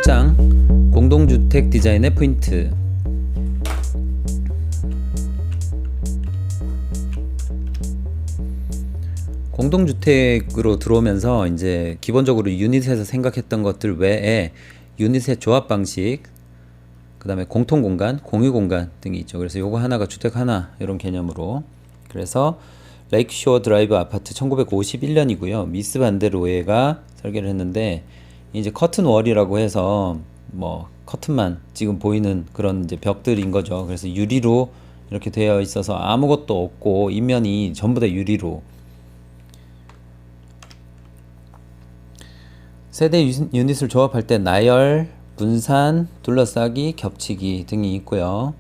8장 공동주택 디자인의 포인트. 공동주택으로 들어오면서 이제 기본적으로 유닛에서 생각했던 것들 외에 유닛의 조합 방식, 그 다음에 공통공간, 공유공간 등이 있죠. 그래서 요거 하나가 주택 하나 이런 개념으로. 그래서 레이크쇼어 드라이브 아파트 1951년이고요. 미스 반데로에가 설계를 했는데, 이제 커튼 월이라고 해서 뭐 커튼만 지금 보이는 그런 이제 벽들인 거죠. 그래서 유리로 이렇게 되어 있어서 아무것도 없고 인면이 전부 다 유리로. 세대 유닛을 조합할 때 나열, 분산, 둘러싸기, 겹치기 등이 있고요.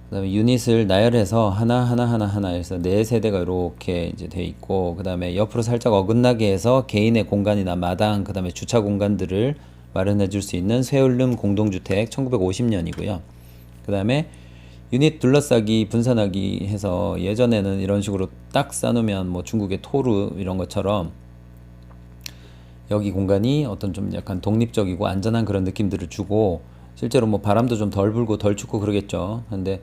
그 다음에 유닛을 나열해서 하나 해서 네 세대가 이렇게 이제 돼 있고, 그 다음에 옆으로 살짝 어긋나게 해서 개인의 공간이나 마당, 그 다음에 주차 공간들을 마련해 줄 수 있는 쇠울름 공동주택 1950년이고요. 그 다음에 유닛 둘러싸기, 분산하기 해서 예전에는 이런 식으로 딱 쌓으면 뭐 중국의 토르 이런 것처럼 여기 공간이 어떤 좀 약간 독립적이고 안전한 그런 느낌들을 주고, 실제로 뭐 바람도 좀 덜 불고 덜 춥고 그러겠죠. 근데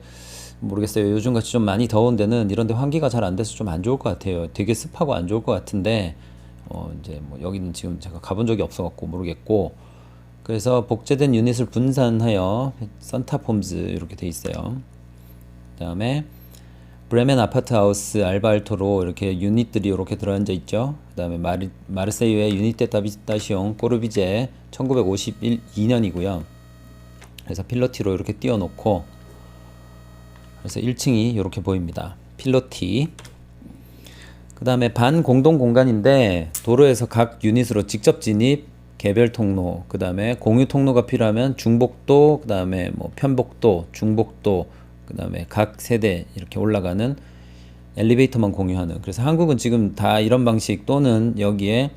모르겠어요. 요즘같이 좀 많이 더운 데는 이런 데 환기가 잘 안 돼서 좀 안 좋을 것 같아요. 되게 습하고 안 좋을 것 같은데 이제 뭐 여기는 지금 제가 가본 적이 없어 갖고 모르겠고, 그래서 복제된 유닛을 분산하여 선탑홈즈 이렇게 돼 있어요. 그 다음에 브레멘 아파트 하우스 알바알토로 이렇게 유닛들이 이렇게 들어앉아 있죠. 그 다음에 마르세유의 유니테 다비타시옹 꼬르비제 1952년이고요. 그래서 필로티로 이렇게 띄워놓고, 그래서 1층이 이렇게 보입니다. 필로티. 그 다음에 반공동 공간인데 도로에서 각 유닛으로 직접 진입, 개별 통로, 그 다음에 공유 통로가 필요하면 중복도, 그 다음에 뭐 편복도, 중복도, 그 다음에 각 세대 이렇게 올라가는 엘리베이터만 공유하는. 그래서 한국은 지금 다 이런 방식, 또는 여기에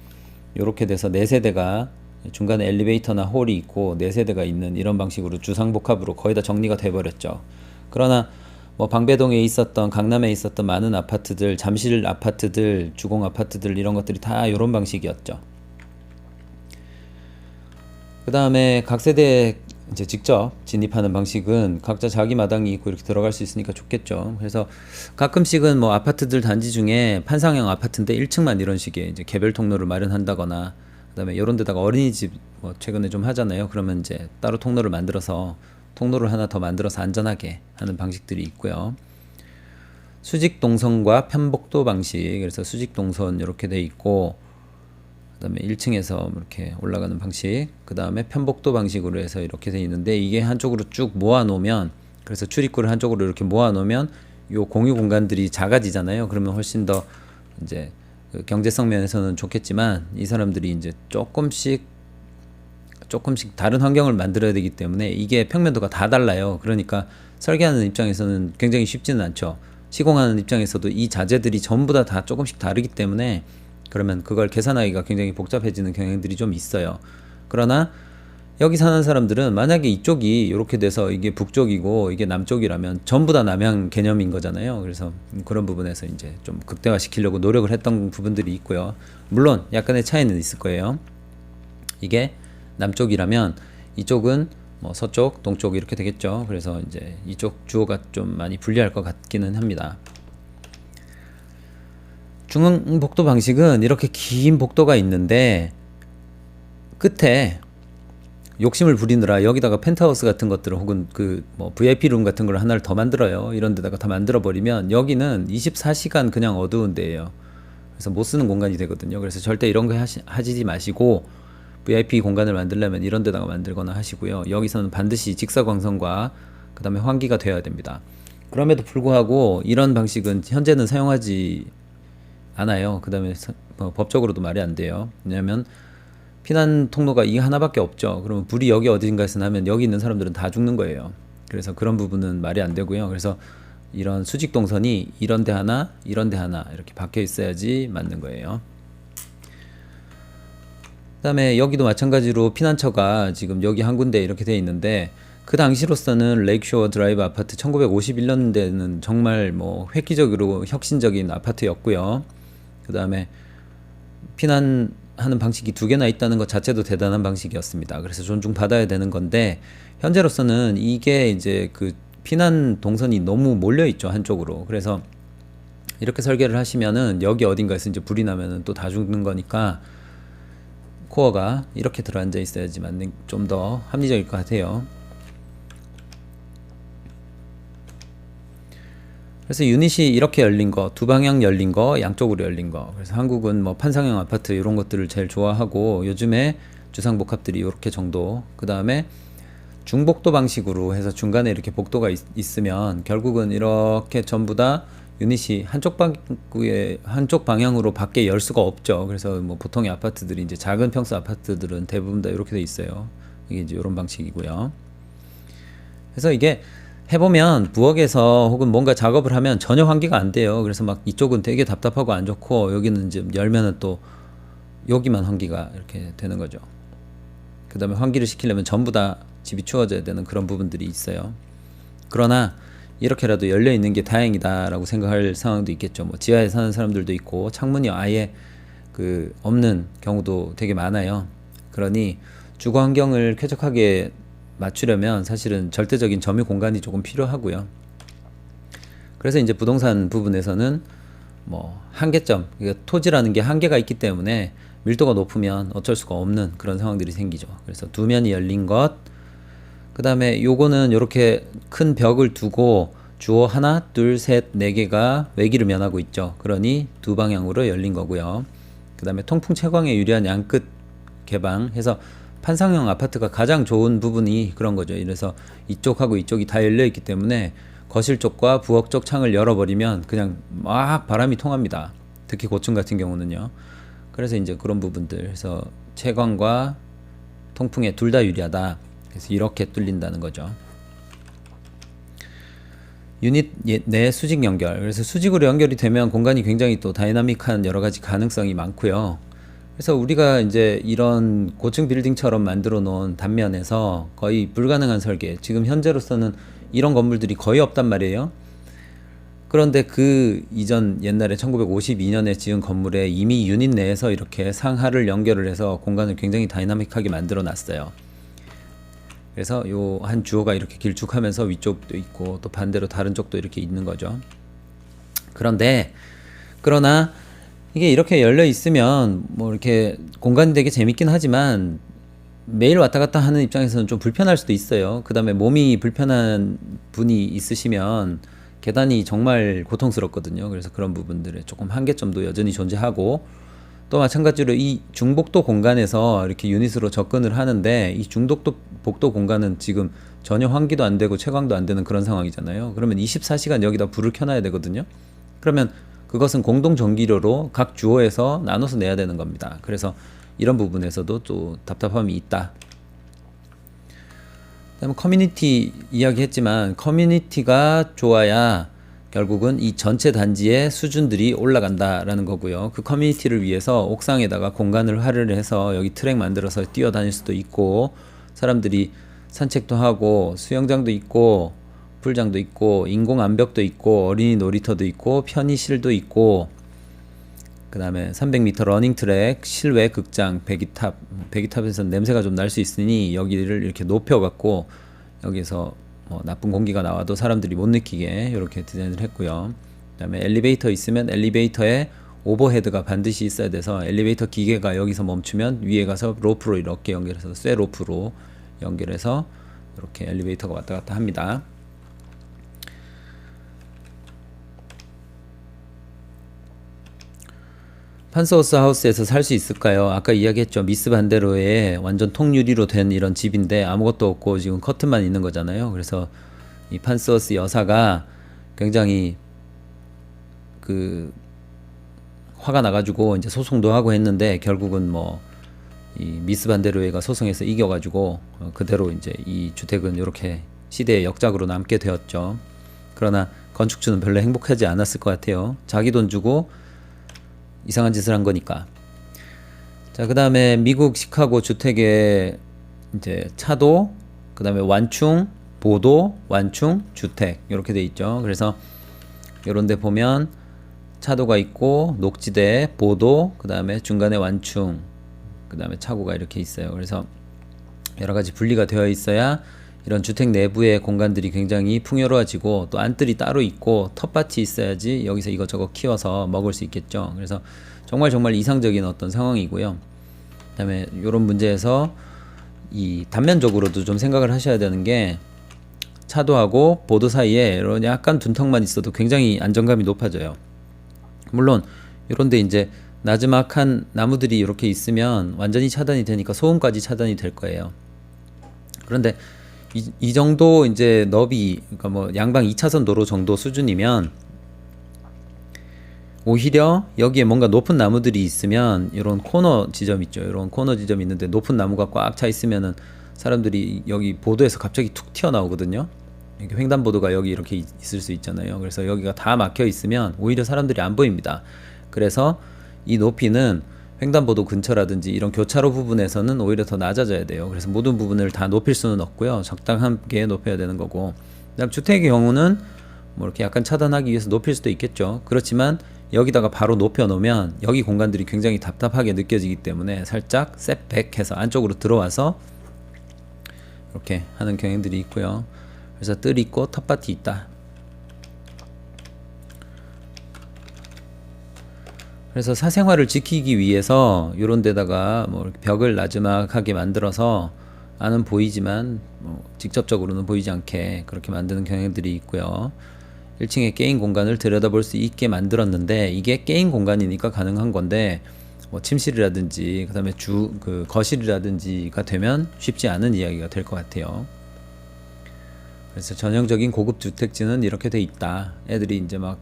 이렇게 돼서 네 세대가 중간에 엘리베이터나 홀이 있고 네 세대가 있는 이런 방식으로 주상복합으로 거의 다 정리가 돼버렸죠. 그러나 뭐 방배동에 있었던, 강남에 있었던 많은 아파트들, 잠실 아파트들, 주공 아파트들 이런 것들이 다 이런 방식이었죠. 그 다음에 각 세대 이제 직접 진입하는 방식은 각자 자기 마당이 있고 이렇게 들어갈 수 있으니까 좋겠죠. 그래서 가끔씩은 뭐 아파트들 단지 중에 판상형 아파트인데 1층만 이런 식의 이제 개별 통로를 마련한다거나, 그 다음에 이런 데다가 어린이집 뭐 최근에 좀 하잖아요. 그러면 이제 따로 통로를 만들어서 통로를 하나 더 만들어서 안전하게 하는 방식들이 있고요. 수직 동선과 편복도 방식. 그래서 수직 동선 이렇게 돼 있고, 그 다음에 1층에서 이렇게 올라가는 방식, 그 다음에 편복도 방식으로 해서 이렇게 돼 있는데, 이게 한쪽으로 쭉 모아 놓으면, 그래서 출입구를 한쪽으로 이렇게 모아 놓으면 요 공유 공간들이 작아지잖아요. 그러면 훨씬 더 이제 그 경제성 면에서는 좋겠지만, 이 사람들이 이제 조금씩 다른 환경을 만들어야 되기 때문에 이게 평면도가 다 달라요. 그러니까 설계하는 입장에서는 굉장히 쉽지는 않죠. 시공하는 입장에서도 이 자재들이 전부 다 조금씩 다르기 때문에, 그러면 그걸 계산하기가 굉장히 복잡해지는 경향들이 좀 있어요. 그러나 여기 사는 사람들은 만약에 이쪽이 이렇게 돼서 이게 북쪽이고 이게 남쪽이라면 전부 다 남향 개념인 거잖아요. 그래서 그런 부분에서 이제 좀 극대화시키려고 노력을 했던 부분들이 있고요. 물론 약간의 차이는 있을 거예요. 이게 남쪽이라면 이쪽은 뭐 서쪽, 동쪽 이렇게 되겠죠. 그래서 이제 이쪽 주어가 좀 많이 불리할 것 같기는 합니다. 중앙복도 방식은 이렇게 긴 복도가 있는데 끝에 욕심을 부리느라 여기다가 펜트하우스 같은 것들 혹은 그 뭐 VIP 룸 같은 걸 하나를 더 만들어요. 이런 데다가 다 만들어 버리면 여기는 24시간 그냥 어두운 데예요. 그래서 못 쓰는 공간이 되거든요. 그래서 절대 이런 거 하지 마시고, VIP 공간을 만들려면 이런 데다가 만들거나 하시고요. 여기서는 반드시 직사광선과 그 다음에 환기가 되어야 됩니다. 그럼에도 불구하고 이런 방식은 현재는 사용하지 않아요. 그 다음에 법적으로도 말이 안 돼요. 왜냐하면 피난 통로가 이 하나밖에 없죠. 그러면 불이 여기 어딘가에서 나면 여기 있는 사람들은 다 죽는 거예요. 그래서 그런 부분은 말이 안 되고요. 그래서 이런 수직 동선이 이런 데 하나, 이런 데 하나 이렇게 박혀 있어야지 맞는 거예요. 그 다음에 여기도 마찬가지로 피난처가 지금 여기 한 군데 이렇게 돼 있는데, 그 당시로서는 레이크쇼어 드라이브 아파트 1951년대는 정말 뭐 획기적으로 혁신적인 아파트였고요. 그 다음에 피난 하는 방식이 두 개나 있다는 것 자체도 대단한 방식이었습니다. 그래서 존중받아야 되는 건데 현재로서는 이게 이제 그 피난 동선이 너무 몰려 있죠, 한쪽으로. 그래서 이렇게 설계를 하시면은 여기 어딘가에서 이제 불이 나면은 또 다 죽는 거니까 코어가 이렇게 들어앉아 있어야지만 좀 더 합리적일 것 같아요. 그래서 유닛이 이렇게 열린 거, 두 방향 열린 거, 양쪽으로 열린 거. 그래서 한국은 뭐 판상형 아파트 이런 것들을 제일 좋아하고 요즘에 주상복합들이 이렇게 정도. 그 다음에 중복도 방식으로 해서 중간에 이렇게 복도가 있으면 결국은 이렇게 전부 다 유닛이 한쪽 방향으로 밖에 열 수가 없죠. 그래서 뭐 보통의 아파트들이 이제 작은 평수 아파트들은 대부분 다 이렇게 돼 있어요. 이게 이제 이런 방식이고요. 그래서 이게 해보면 부엌에서 혹은 뭔가 작업을 하면 전혀 환기가 안 돼요. 그래서 막 이쪽은 되게 답답하고 안 좋고 여기는 이제 열면은 또 여기만 환기가 이렇게 되는 거죠. 그 다음에 환기를 시키려면 전부 다 집이 추워져야 되는 그런 부분들이 있어요. 그러나 이렇게라도 열려 있는 게 다행이다라고 생각할 상황도 있겠죠. 뭐 지하에 사는 사람들도 있고 창문이 아예 그 없는 경우도 되게 많아요. 그러니 주거 환경을 쾌적하게 맞추려면 사실은 절대적인 점유 공간이 조금 필요하고요. 그래서 이제 부동산 부분에서는 뭐 한계점, 토지라는 게 한계가 있기 때문에 밀도가 높으면 어쩔 수가 없는 그런 상황들이 생기죠. 그래서 두 면이 열린 것, 그 다음에 요거는 이렇게 큰 벽을 두고 주어 하나, 둘, 셋, 네 개가 외기를 면하고 있죠. 그러니 두 방향으로 열린 거고요. 그 다음에 통풍 채광에 유리한 양끝 개방해서 판상형 아파트가 가장 좋은 부분이 그런 거죠. 이래서 이쪽하고 이쪽이 다 열려 있기 때문에 거실 쪽과 부엌 쪽 창을 열어버리면 그냥 막 바람이 통합니다. 특히 고층 같은 경우는요. 그래서 이제 그런 부분들, 그래서 채광과 통풍에 둘 다 유리하다. 그래서 이렇게 뚫린다는 거죠. 유닛 내 수직 연결. 그래서 수직으로 연결이 되면 공간이 굉장히 또 다이나믹한 여러 가지 가능성이 많고요. 그래서 우리가 이제 이런 고층 빌딩처럼 만들어 놓은 단면에서 거의 불가능한 설계, 지금 현재로서는 이런 건물들이 거의 없단 말이에요. 그런데 그 이전 옛날에 1952년에 지은 건물에 이미 유닛 내에서 이렇게 상하를 연결을 해서 공간을 굉장히 다이나믹하게 만들어 놨어요. 그래서 요 한 주호가 이렇게 길쭉하면서 위쪽도 있고 또 반대로 다른 쪽도 이렇게 있는 거죠. 그러나 이게 이렇게 열려 있으면 뭐 이렇게 공간이 되게 재밌긴 하지만 매일 왔다 갔다 하는 입장에서는 좀 불편할 수도 있어요. 그 다음에 몸이 불편한 분이 있으시면 계단이 정말 고통스럽거든요. 그래서 그런 부분들에 조금 한계점도 여전히 존재하고, 또 마찬가지로 이 중복도 공간에서 이렇게 유닛으로 접근을 하는데 이 중복도 공간은 지금 전혀 환기도 안 되고 채광도 안 되는 그런 상황이잖아요. 그러면 24시간 여기다 불을 켜놔야 되거든요. 그러면 그것은 공동 전기료로 각 주호에서 나눠서 내야 되는 겁니다. 그래서 이런 부분에서도 또 답답함이 있다. 그다음에 커뮤니티 이야기했지만 커뮤니티가 좋아야 결국은 이 전체 단지의 수준들이 올라간다라는 거고요. 그 커뮤니티를 위해서 옥상에다가 공간을 활용을 해서 여기 트랙 만들어서 뛰어다닐 수도 있고, 사람들이 산책도 하고 수영장도 있고 풀장도 있고 인공 암벽도 있고 어린이 놀이터도 있고 편의실도 있고, 그 다음에 300m 러닝 트랙, 실외 극장, 배기탑. 배기탑에서는 냄새가 좀 날 수 있으니 여기를 이렇게 높여갖고 여기서 뭐 나쁜 공기가 나와도 사람들이 못 느끼게 이렇게 디자인을 했고요. 그 다음에 엘리베이터 있으면 엘리베이터에 오버헤드가 반드시 있어야 돼서 엘리베이터 기계가 여기서 멈추면 위에 가서 로프로 이렇게 연결해서 쇠 로프로 연결해서 이렇게 엘리베이터가 왔다 갔다 합니다. 판스하우스 하우스에서 살 수 있을까요? 아까 이야기했죠. 미스 반대로에 완전 통유리로 된 이런 집인데 아무것도 없고 지금 커튼만 있는 거잖아요. 그래서 이 판스하우스 여사가 굉장히 그 화가 나가지고 이제 소송도 하고 했는데 결국은 뭐 이 미스 반대로에가 소송에서 이겨가지고 그대로 이제 이 주택은 이렇게 시대의 역작으로 남게 되었죠. 그러나 건축주는 별로 행복하지 않았을 것 같아요. 자기 돈 주고 이상한 짓을 한 거니까. 자, 그 다음에 미국 시카고 주택의 이제 차도, 그 다음에 완충, 보도, 완충, 주택 이렇게 돼 있죠. 그래서 요런 데 보면 차도가 있고 녹지대, 보도, 그 다음에 중간에 완충, 그 다음에 차고가 이렇게 있어요. 그래서 여러 가지 분리가 되어 있어야 이런 주택 내부의 공간들이 굉장히 풍요로워지고, 또 안뜰이 따로 있고 텃밭이 있어야지 여기서 이것저것 키워서 먹을 수 있겠죠. 그래서 정말 이상적인 어떤 상황이고요. 그 다음에 이런 문제에서 이 단면적으로도 좀 생각을 하셔야 되는 게, 차도하고 보도 사이에 이런 약간 둔턱만 있어도 굉장히 안정감이 높아져요. 물론 이런데 이제 나지막한 나무들이 이렇게 있으면 완전히 차단이 되니까 소음까지 차단이 될 거예요. 그런데 이 정도 이제 너비, 그러니까 뭐 양방 2차선 도로 정도 수준이면 오히려 여기에 뭔가 높은 나무들이 있으면, 이런 코너 지점 있죠. 이런 코너 지점 있는데 높은 나무가 꽉 차 있으면은 사람들이 여기 보도에서 갑자기 툭 튀어나오거든요. 이렇게 횡단보도가 여기 이렇게 있을 수 있잖아요. 그래서 여기가 다 막혀 있으면 오히려 사람들이 안 보입니다. 그래서 이 높이는 횡단보도 근처라든지 이런 교차로 부분에서는 오히려 더 낮아져야 돼요. 그래서 모든 부분을 다 높일 수는 없고요. 적당하게 높여야 되는 거고, 그다음 주택의 경우는 뭐 이렇게 약간 차단하기 위해서 높일 수도 있겠죠. 그렇지만 여기다가 바로 높여 놓으면 여기 공간들이 굉장히 답답하게 느껴지기 때문에 살짝 셋백해서 안쪽으로 들어와서 이렇게 하는 경향들이 있고요. 그래서 뜰 있고 텃밭이 있다. 그래서 사생활을 지키기 위해서 이런 데다가 뭐 벽을 나지막하게 만들어서 안은 보이지만 뭐 직접적으로는 보이지 않게 그렇게 만드는 경향들이 있고요. 1층에 게임 공간을 들여다볼 수 있게 만들었는데, 이게 게임 공간이니까 가능한 건데, 뭐 침실이라든지 그다음에 그 거실이라든지가 되면 쉽지 않은 이야기가 될 것 같아요. 그래서 전형적인 고급 주택지는 이렇게 돼 있다. 애들이 이제 막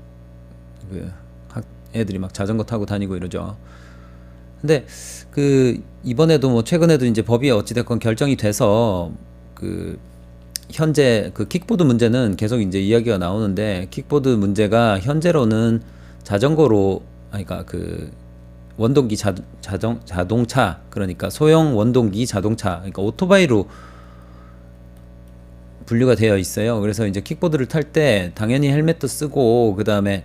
애들이 막 자전거 타고 다니고 이러죠. 근데 이번에도 뭐 최근에도 이제 법이 어찌됐건 결정이 돼서 현재 킥보드 문제는 계속 이제 이야기가 나오는데, 킥보드 문제가 현재로는 자전거로, 그러니까 원동기 자동차, 그러니까 소형 원동기 자동차, 그러니까 오토바이로 분류가 되어 있어요. 그래서 이제 킥보드를 탈 때 당연히 헬멧도 쓰고, 그 다음에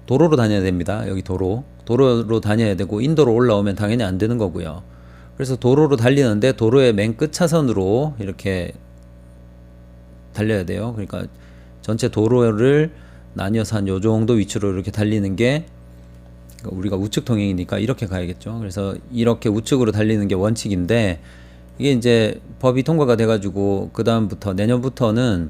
도로로 다녀야 됩니다. 여기 도로로 다녀야 되고, 인도로 올라오면 당연히 안 되는 거고요. 그래서 도로로 달리는데 도로의 맨 끝 차선으로 이렇게 달려야 돼요. 그러니까 전체 도로를 나뉘어서 한 요 정도 위치로 이렇게 달리는 게, 우리가 우측 통행이니까 이렇게 가야겠죠. 그래서 이렇게 우측으로 달리는 게 원칙인데, 이게 이제 법이 통과가 돼가지고 그 다음부터 내년부터는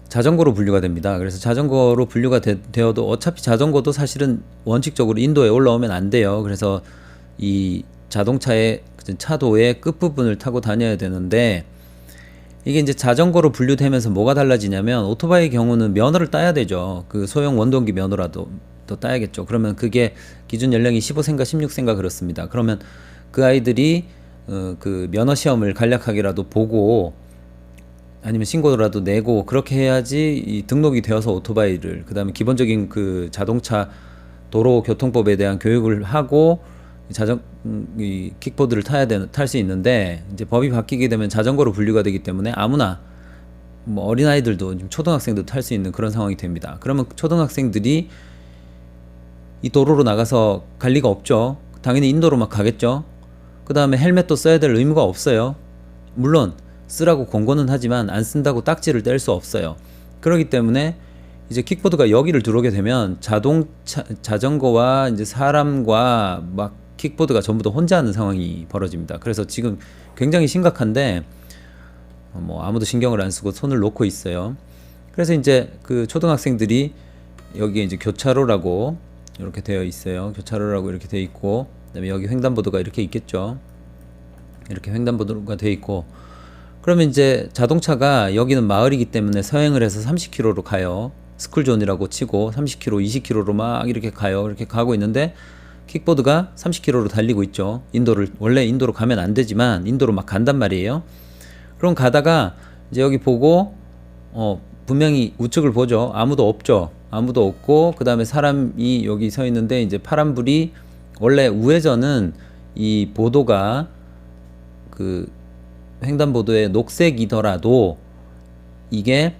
자전거로 분류가 됩니다. 그래서 자전거로 분류가 되어도 어차피 자전거도 사실은 원칙적으로 인도에 올라오면 안 돼요. 그래서 이 자동차의 차도의 끝부분을 타고 다녀야 되는데, 이게 이제 자전거로 분류되면서 뭐가 달라지냐면, 오토바이 경우는 면허를 따야 되죠. 소형 원동기 면허라도 또 따야겠죠. 그러면 그게 기준 연령이 15세인가 16세인가 그렇습니다. 그러면 그 아이들이 면허 시험을 간략하게라도 보고 아니면 신고라도 내고 그렇게 해야지 등록이 되어서 오토바이를, 그 다음에 기본적인 자동차 도로교통법에 대한 교육을 하고 이 킥보드를 탈 수 있는데, 이제 법이 바뀌게 되면 자전거로 분류가 되기 때문에 아무나, 뭐 어린아이들도 초등학생도 탈 수 있는 그런 상황이 됩니다. 그러면 초등학생들이 이 도로로 나가서 갈 리가 없죠. 당연히 인도로 막 가겠죠. 그 다음에 헬멧도 써야 될 의무가 없어요. 물론 쓰라고 권고는 하지만 안 쓴다고 딱지를 뗄 수 없어요. 그렇기 때문에 이제 킥보드가 여기를 들어오게 되면 자전거와 이제 사람과 막 킥보드가 전부 다 혼자 하는 상황이 벌어집니다. 그래서 지금 굉장히 심각한데 뭐 아무도 신경을 안 쓰고 손을 놓고 있어요. 그래서 이제 초등학생들이 여기에 이제 교차로라고 이렇게 되어 있어요. 교차로라고 이렇게 되어 있고, 그다음에 여기 횡단보도가 이렇게 있겠죠. 이렇게 횡단보도가 되어 있고, 그러면 이제 자동차가 여기는 마을이기 때문에 서행을 해서 30km로 가요. 스쿨존이라고 치고 30km, 20km로 막 이렇게 가요. 이렇게 가고 있는데 킥보드가 30km로 달리고 있죠. 원래 인도로 가면 안 되지만 인도로 막 간단 말이에요. 그럼 가다가 이제 여기 보고 분명히 우측을 보죠. 아무도 없죠. 아무도 없고, 그 다음에 사람이 여기 서 있는데, 이제 파란불이, 원래 우회전은 이 보도가 횡단보도의 녹색이더라도 이게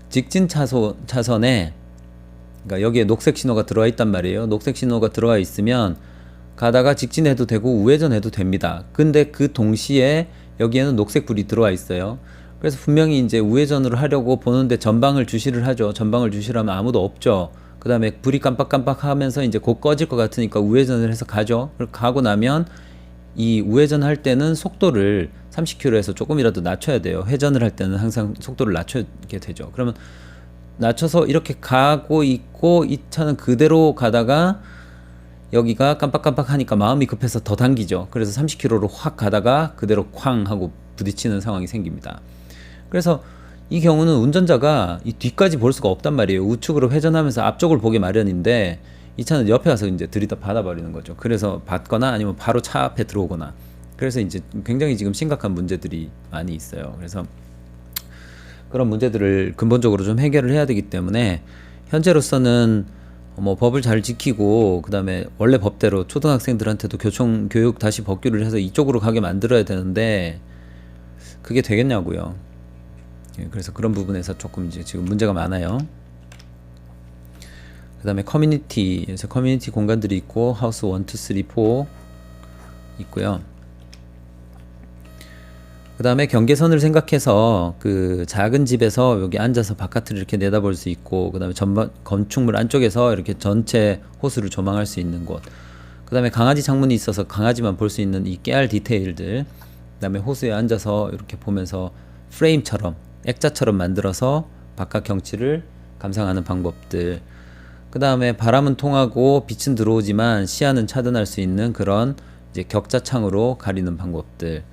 직진 차선에, 그러니까 여기에 녹색 신호가 들어와 있단 말이에요. 녹색 신호가 들어와 있으면 가다가 직진해도 되고 우회전해도 됩니다. 근데 그 동시에 여기에는 녹색 불이 들어와 있어요. 그래서 분명히 이제 우회전으로 하려고 보는데 전방을 주시를 하죠. 전방을 주시라면 아무도 없죠. 그 다음에 불이 깜빡깜빡 하면서 이제 곧 꺼질 것 같으니까 우회전을 해서 가죠. 가고 나면 이 우회전 할 때는 속도를 30km에서 조금이라도 낮춰야 돼요. 회전을 할 때는 항상 속도를 낮추게 되죠. 그러면 낮춰서 이렇게 가고 있고 이 차는 그대로 가다가 여기가 깜빡깜빡 하니까 마음이 급해서 더 당기죠. 그래서 30km로 확 가다가 그대로 쾅 하고 부딪히는 상황이 생깁니다. 그래서 이 경우는 운전자가 이 뒤까지 볼 수가 없단 말이에요. 우측으로 회전하면서 앞쪽을 보기 마련인데 이 차는 옆에 가서 이제 들이다 받아버리는 거죠. 그래서 받거나 아니면 바로 차 앞에 들어오거나. 그래서 이제 굉장히 지금 심각한 문제들이 많이 있어요. 그래서 그런 문제들을 근본적으로 좀 해결을 해야 되기 때문에 현재로서는 뭐 법을 잘 지키고 그 다음에 원래 법대로 초등학생들한테도 교육 다시 법규를 해서 이쪽으로 가게 만들어야 되는데 그게 되겠냐고요. 그래서 그런 부분에서 조금 이제 지금 문제가 많아요. 그 다음에 커뮤니티에서 커뮤니티 공간들이 있고 하우스 1, 2, 3, 4 있고요. 그 다음에 경계선을 생각해서 그 작은 집에서 여기 앉아서 바깥을 이렇게 내다볼 수 있고 그 다음에 전방 건축물 안쪽에서 이렇게 전체 호수를 조망할 수 있는 곳. 그 다음에 강아지 창문이 있어서 강아지만 볼 수 있는 이 깨알 디테일들. 그 다음에 호수에 앉아서 이렇게 보면서 프레임처럼 액자처럼 만들어서 바깥 경치를 감상하는 방법들. 그 다음에 바람은 통하고 빛은 들어오지만 시야는 차단할 수 있는 그런 이제 격자창으로 가리는 방법들.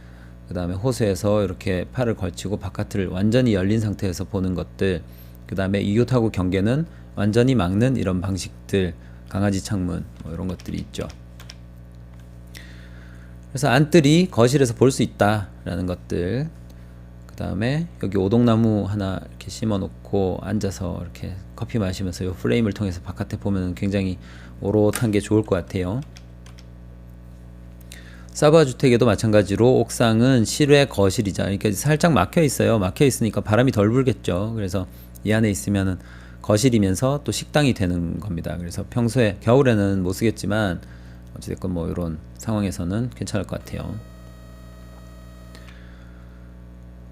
그 다음에 호수에서 이렇게 팔을 걸치고 바깥을 완전히 열린 상태에서 보는 것들. 그 다음에 이웃하고 경계는 완전히 막는 이런 방식들. 강아지 창문 뭐 이런 것들이 있죠. 그래서 안뜰이 거실에서 볼 수 있다라는 것들. 그 다음에 여기 오동나무 하나 이렇게 심어 놓고 앉아서 이렇게 커피 마시면서 이 프레임을 통해서 바깥에 보면 굉장히 오롯한 게 좋을 것 같아요. 사부아 주택에도 마찬가지로 옥상은 실외 거실이자 그러니까 살짝 막혀 있어요. 막혀 있으니까 바람이 덜 불겠죠. 그래서 이 안에 있으면은 거실이면서 또 식당이 되는 겁니다. 그래서 평소에 겨울에는 못 쓰겠지만 어찌됐건 뭐 이런 상황에서는 괜찮을 것 같아요.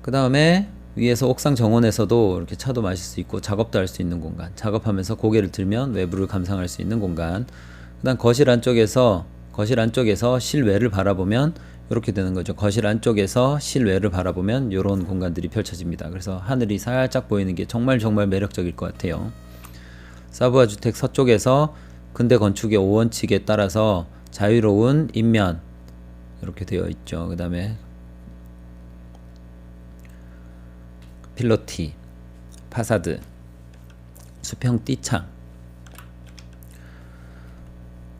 그 다음에 위에서 옥상 정원에서도 이렇게 차도 마실 수 있고 작업도 할 수 있는 공간, 작업하면서 고개를 들면 외부를 감상할 수 있는 공간. 그 다음 거실 안쪽에서 실외를 바라보면 이렇게 되는 거죠. 거실 안쪽에서 실외를 바라보면 이런 공간들이 펼쳐집니다. 그래서 하늘이 살짝 보이는 게 정말 매력적일 것 같아요. 사부아 주택 서쪽에서 근대 건축의 5원칙에 따라서 자유로운 인면 이렇게 되어 있죠. 그 다음에 필로티, 파사드, 수평 띠창.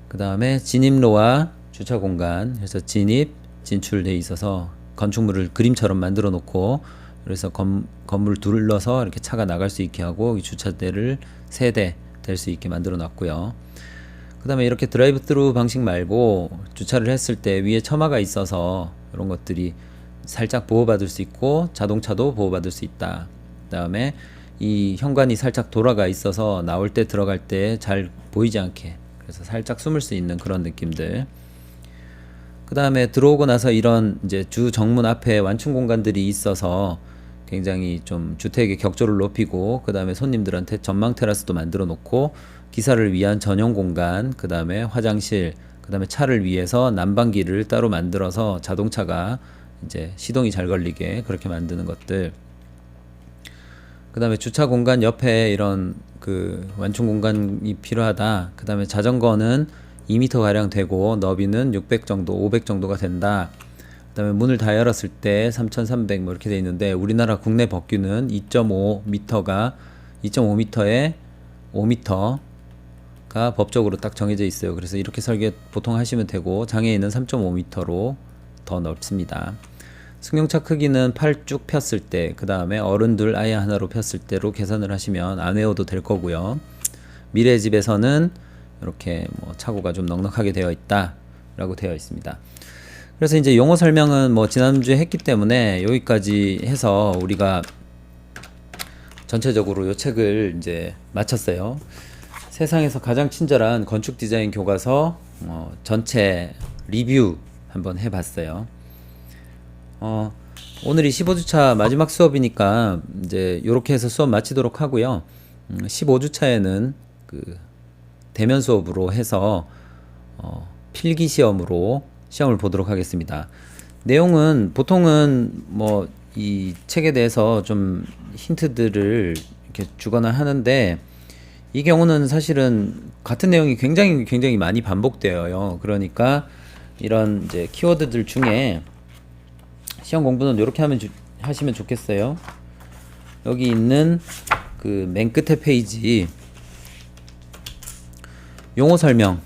그 다음에 진입로와 주차 공간. 그래서 진입, 진출돼 있어서 건축물을 그림처럼 만들어 놓고 그래서 건물 둘러서 이렇게 차가 나갈 수 있게 하고 이 주차대를 3대 될 수 있게 만들어 놨고요. 그 다음에 이렇게 드라이브 스루 방식 말고 주차를 했을 때 위에 처마가 있어서 이런 것들이 살짝 보호받을 수 있고 자동차도 보호받을 수 있다. 그 다음에 이 현관이 살짝 돌아가 있어서 나올 때 들어갈 때 잘 보이지 않게 그래서 살짝 숨을 수 있는 그런 느낌들. 그 다음에 들어오고 나서 이런 이제 주 정문 앞에 완충 공간들이 있어서 굉장히 좀 주택의 격조를 높이고 그 다음에 손님들한테 전망 테라스도 만들어 놓고 기사를 위한 전용 공간, 그 다음에 화장실, 그 다음에 차를 위해서 난방기를 따로 만들어서 자동차가 이제 시동이 잘 걸리게 그렇게 만드는 것들. 그 다음에 주차 공간 옆에 이런 그 완충 공간이 필요하다. 그 다음에 자전거는 2m 가량 되고 너비는 600 정도, 500 정도가 된다. 그 다음에 문을 다 열었을 때 3300 뭐 이렇게 돼 있는데 우리나라 국내 법규는 2.5m에 5m가 법적으로 딱 정해져 있어요. 그래서 이렇게 설계 보통 하시면 되고 장애인은 3.5m로 더 넓습니다. 승용차 크기는 팔 쭉 폈을 때, 그 다음에 어른들 아이 하나로 폈을 때로 계산을 하시면 안 외워도 될 거고요. 미래 집에서는 이렇게 뭐 차고가 좀 넉넉하게 되어 있다 라고 되어 있습니다. 그래서 이제 용어 설명은 뭐 지난주에 했기 때문에 여기까지 해서 우리가 전체적으로 이 책을 이제 마쳤어요. 세상에서 가장 친절한 건축 디자인 교과서 전체 리뷰 한번 해봤어요. 오늘이 15주차 마지막 수업이니까 이제 이렇게 해서 수업 마치도록 하고요. 15주차에는 그 대면 수업으로 해서 필기 시험으로 시험을 보도록 하겠습니다. 내용은 보통은 뭐 이 책에 대해서 좀 힌트들을 이렇게 주거나 하는데 이 경우는 사실은 같은 내용이 굉장히 많이 반복되어요. 그러니까 이런 이제 키워드들 중에 시험 공부는 이렇게 하시면 좋겠어요. 여기 있는 그 맨 끝에 페이지 용어 설명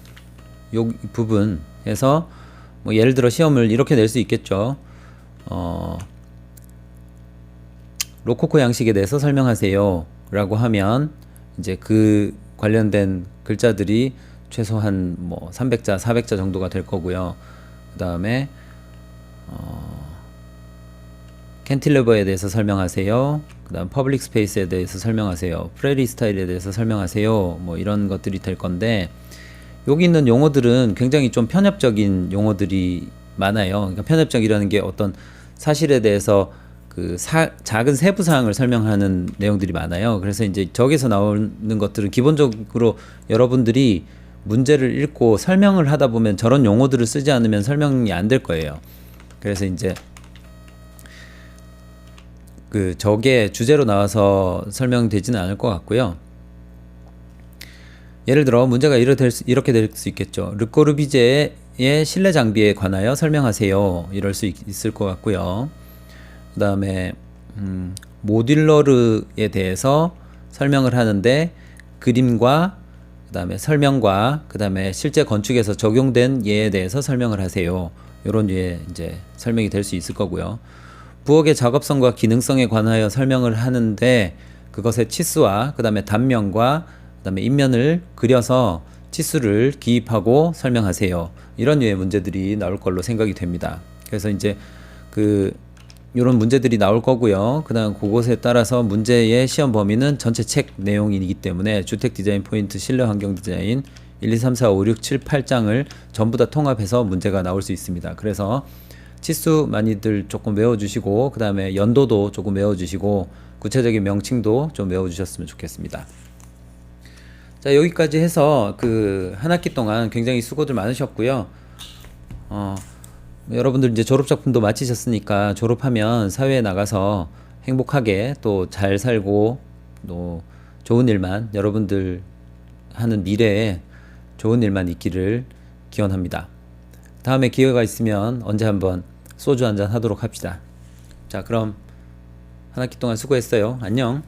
요 부분에서 뭐 예를 들어 시험을 이렇게 낼 수 있겠죠. 로코코 양식에 대해서 설명하세요 라고 하면 이제 그 관련된 글자들이 최소한 뭐 300자, 400자 정도가 될 거고요. 그 다음에 캔틸레버에 대해서 설명하세요. 그 다음 퍼블릭 스페이스에 대해서 설명하세요. 프레리 스타일에 대해서 설명하세요. 뭐 이런 것들이 될 건데 여기 있는 용어들은 굉장히 좀 편협적인 용어들이 많아요. 그러니까 편협적이라는 게 어떤 사실에 대해서 그 작은 세부 사항을 설명하는 내용들이 많아요. 그래서 이제 저기서 나오는 것들은 기본적으로 여러분들이 문제를 읽고 설명을 하다 보면 저런 용어들을 쓰지 않으면 설명이 안 될 거예요. 그래서 이제 그 저게 주제로 나와서 설명되지는 않을 것 같고요. 예를 들어 문제가 이렇게 될 수 있겠죠. 르꼬르비제의 실내 장비에 관하여 설명하세요. 이럴 수 있을 것 같고요. 그 다음에 모듈러르에 대해서 설명을 하는데 그림과 그 다음에 설명과 그 다음에 실제 건축에서 적용된 예에 대해서 설명을 하세요. 이런 류의 이제 설명이 될 수 있을 거고요. 부엌의 작업성과 기능성에 관하여 설명을 하는데 그것의 치수와 그 다음에 단면과 그 다음에 인면을 그려서 치수를 기입하고 설명하세요. 이런 류의 문제들이 나올 걸로 생각이 됩니다. 그래서 이제 이런 문제들이 나올 거고요. 그 다음 그것에 따라서 문제의 시험 범위는 전체 책 내용이기 때문에 주택 디자인 포인트, 실내 환경 디자인 1, 2, 3, 4, 5, 6, 7, 8장을 전부 다 통합해서 문제가 나올 수 있습니다. 그래서 치수 많이들 조금 외워주시고 그 다음에 연도도 조금 외워주시고 구체적인 명칭도 좀 외워주셨으면 좋겠습니다. 자, 여기까지 해서 그 한 학기 동안 굉장히 수고들 많으셨고요. 여러분들 이제 졸업작품도 마치셨으니까 졸업하면 사회에 나가서 행복하게 또 잘 살고 또 좋은 일만 여러분들 하는 미래에 좋은 일만 있기를 기원합니다. 다음에 기회가 있으면 언제 한번 소주 한잔 하도록 합시다. 자, 그럼 한 학기 동안 수고했어요. 안녕.